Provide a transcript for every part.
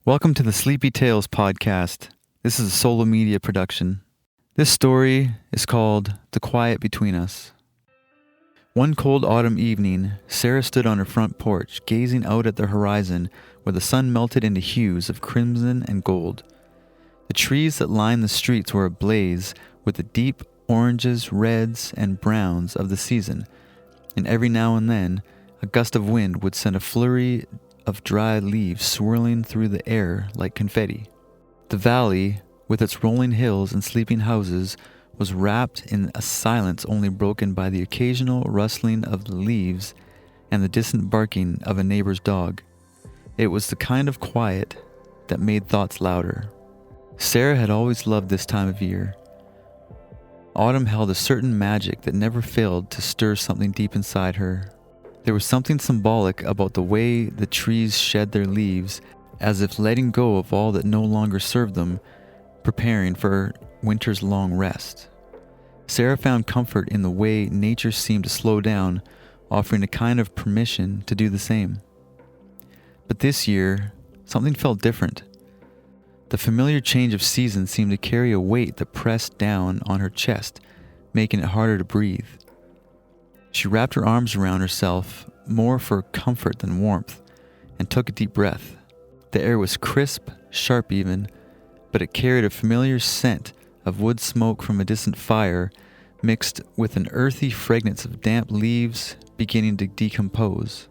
Welcome to the Sleepy Tales podcast. This is a solo media production. This story is called The Quiet Between Us. One cold autumn evening, Sarah stood on her front porch, gazing out at the horizon where the sun melted into hues of crimson and gold. The trees that lined the streets were ablaze with the deep oranges, reds, and browns of the season, and every now and then, a gust of wind would send a flurry of dry leaves swirling through the air like confetti. The valley, with its rolling hills and sleeping houses, was wrapped in a silence only broken by the occasional rustling of the leaves and the distant barking of a neighbor's dog. It was the kind of quiet that made thoughts louder. Sarah had always loved this time of year. Autumn held a certain magic that never failed to stir something deep inside her. There was something symbolic about the way the trees shed their leaves, as if letting go of all that no longer served them, preparing for winter's long rest. Sarah found comfort in the way nature seemed to slow down, offering a kind of permission to do the same. But this year, something felt different. The familiar change of season seemed to carry a weight that pressed down on her chest, making it harder to breathe. She wrapped her arms around herself, more for comfort than warmth, and took a deep breath. The air was crisp, sharp even, but it carried a familiar scent of wood smoke from a distant fire, mixed with an earthy fragrance of damp leaves beginning to decompose.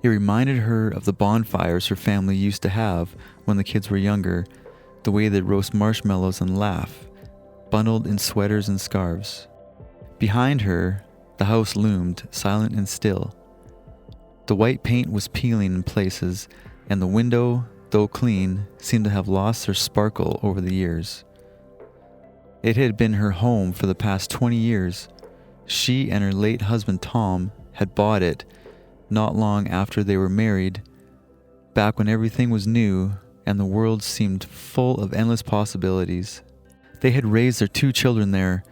It reminded her of the bonfires her family used to have when the kids were younger, the way they'd roast marshmallows and laugh, bundled in sweaters and scarves. Behind her, the house loomed, silent and still. The white paint was peeling in places, and the window, though clean, seemed to have lost her sparkle over the years. It had been her home for the past 20 years. She and her late husband Tom had bought it not long after they were married, back when everything was new and the world seemed full of endless possibilities. They had raised their 2 children there,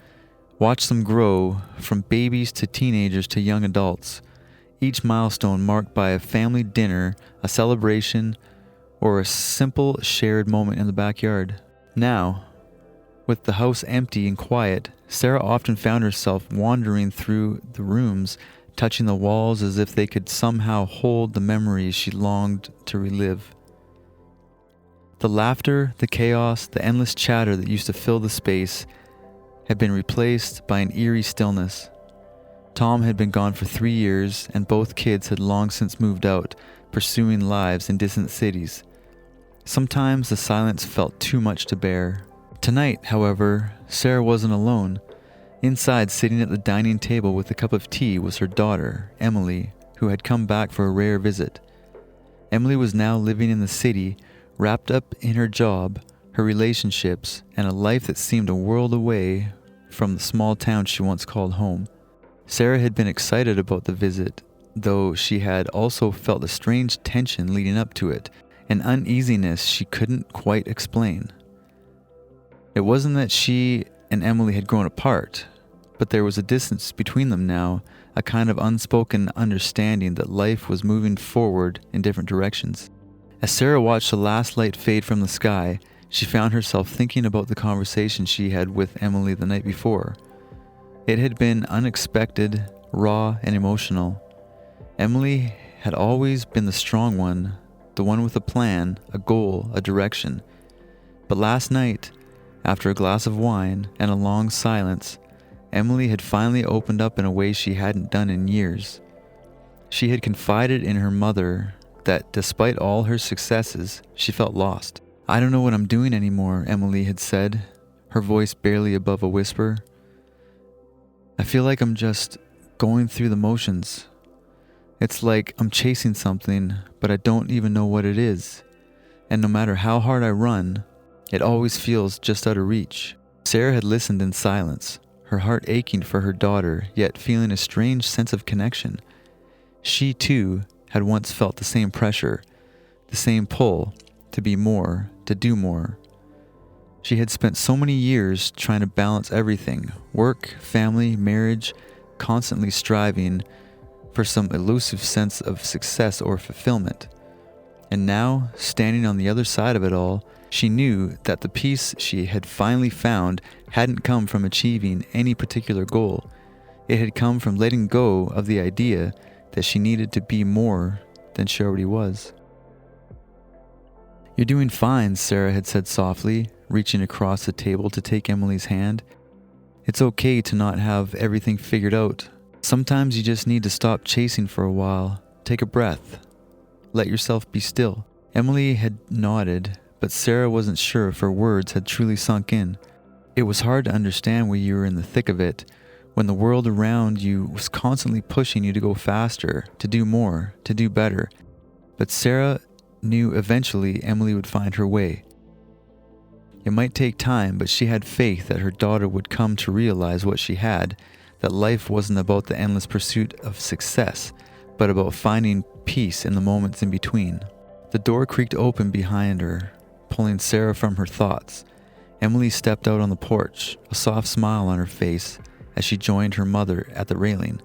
watched them grow from babies to teenagers to young adults, each milestone marked by a family dinner, a celebration, or a simple shared moment in the backyard. Now, with the house empty and quiet, Sarah often found herself wandering through the rooms, touching the walls as if they could somehow hold the memories she longed to relive. The laughter, the chaos, the endless chatter that used to fill the space had been replaced by an eerie stillness. Tom had been gone for 3 years, and both kids had long since moved out, pursuing lives in distant cities. Sometimes the silence felt too much to bear. Tonight, however, Sarah wasn't alone. Inside, sitting at the dining table with a cup of tea, was her daughter, Emily, who had come back for a rare visit. Emily was now living in the city, wrapped up in her job, her relationships, and a life that seemed a world away from the small town she once called home. Sarah had been excited about the visit, though she had also felt a strange tension leading up to it, an uneasiness she couldn't quite explain. It wasn't that she and Emily had grown apart, but there was a distance between them now, a kind of unspoken understanding that life was moving forward in different directions. As Sarah watched the last light fade from the sky, she found herself thinking about the conversation she had with Emily the night before. It had been unexpected, raw, and emotional. Emily had always been the strong one, the one with a plan, a goal, a direction. But last night, after a glass of wine and a long silence, Emily had finally opened up in a way she hadn't done in years. She had confided in her mother that despite all her successes, she felt lost. "I don't know what I'm doing anymore," Emily had said, her voice barely above a whisper. "I feel like I'm just going through the motions. It's like I'm chasing something, but I don't even know what it is. And no matter how hard I run, it always feels just out of reach." Sarah had listened in silence, her heart aching for her daughter, yet feeling a strange sense of connection. She, too, had once felt the same pressure, the same pull, to be more, to do more. She had spent so many years trying to balance everything, work, family, marriage, constantly striving for some elusive sense of success or fulfillment. And now, standing on the other side of it all, she knew that the peace she had finally found hadn't come from achieving any particular goal. It had come from letting go of the idea that she needed to be more than she already was. "You're doing fine," Sarah had said softly, reaching across the table to take Emily's hand. "It's okay to not have everything figured out. Sometimes you just need to stop chasing for a while. Take a breath. Let yourself be still." Emily had nodded, but Sarah wasn't sure if her words had truly sunk in. It was hard to understand when you were in the thick of it, when the world around you was constantly pushing you to go faster, to do more, to do better. But Sarah knew eventually Emily would find her way. It might take time, but she had faith that her daughter would come to realize what she had, that life wasn't about the endless pursuit of success, but about finding peace in the moments in between. The door creaked open behind her, pulling Sarah from her thoughts. Emily stepped out on the porch, a soft smile on her face as she joined her mother at the railing.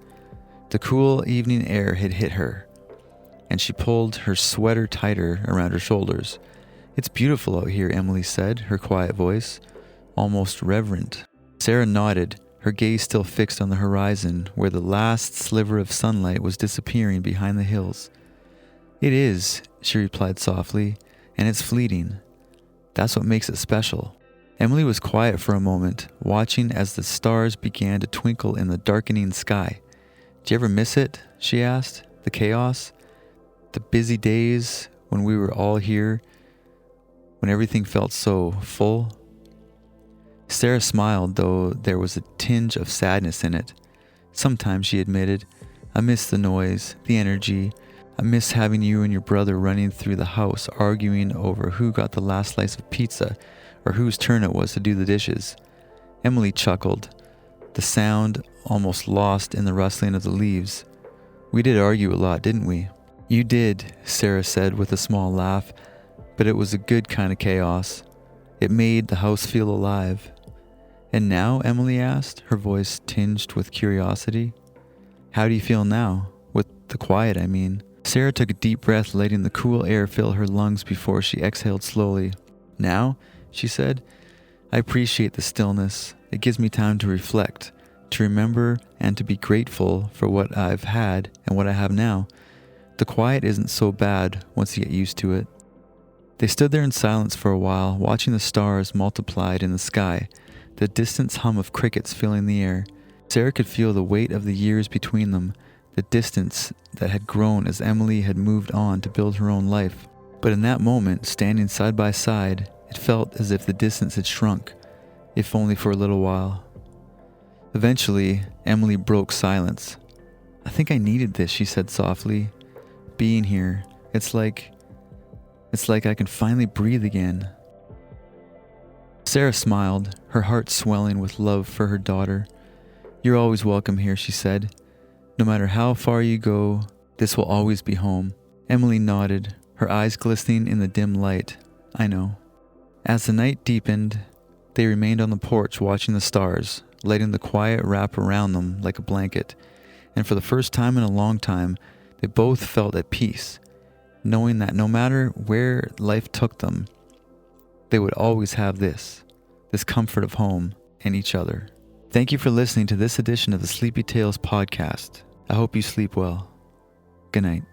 The cool evening air had hit her, and she pulled her sweater tighter around her shoulders. "It's beautiful out here," Emily said, her quiet voice almost reverent. Sarah nodded, her gaze still fixed on the horizon where the last sliver of sunlight was disappearing behind the hills. "It is," she replied softly, "and it's fleeting. That's what makes it special." Emily was quiet for a moment, watching as the stars began to twinkle in the darkening sky. "Do you ever miss it?" she asked. "The chaos? The busy days when we were all here, when everything felt so full?" Sarah smiled, though there was a tinge of sadness in it. "Sometimes," she admitted, "I miss the noise, the energy. I miss having you and your brother running through the house, arguing over who got the last slice of pizza or whose turn it was to do the dishes." Emily chuckled, the sound almost lost in the rustling of the leaves. "We did argue a lot, didn't we?" "You did," Sarah said with a small laugh, "but it was a good kind of chaos. It made the house feel alive." "And now?" Emily asked, her voice tinged with curiosity. "How do you feel now? With the quiet, I mean." Sarah took a deep breath, letting the cool air fill her lungs before she exhaled slowly. "Now," she said, "I appreciate the stillness. It gives me time to reflect, to remember, and to be grateful for what I've had and what I have now. The quiet isn't so bad once you get used to it." They stood there in silence for a while, watching the stars multiplied in the sky, the distant hum of crickets filling the air. Sarah could feel the weight of the years between them, the distance that had grown as Emily had moved on to build her own life. But in that moment, standing side by side, it felt as if the distance had shrunk, if only for a little while. Eventually, Emily broke silence. "I think I needed this," she said softly. "Being here, it's like I can finally breathe again." Sarah smiled, her heart swelling with love for her daughter. "You're always welcome here," she said. "No matter how far you go, this will always be home." Emily nodded, her eyes glistening in the dim light. "I know." As the night deepened, they remained on the porch watching the stars, letting the quiet wrap around them like a blanket. And for the first time in a long time, they both felt at peace, knowing that no matter where life took them, they would always have this comfort of home and each other. Thank you for listening to this edition of the Sleepy Tales podcast. I hope you sleep well. Good night.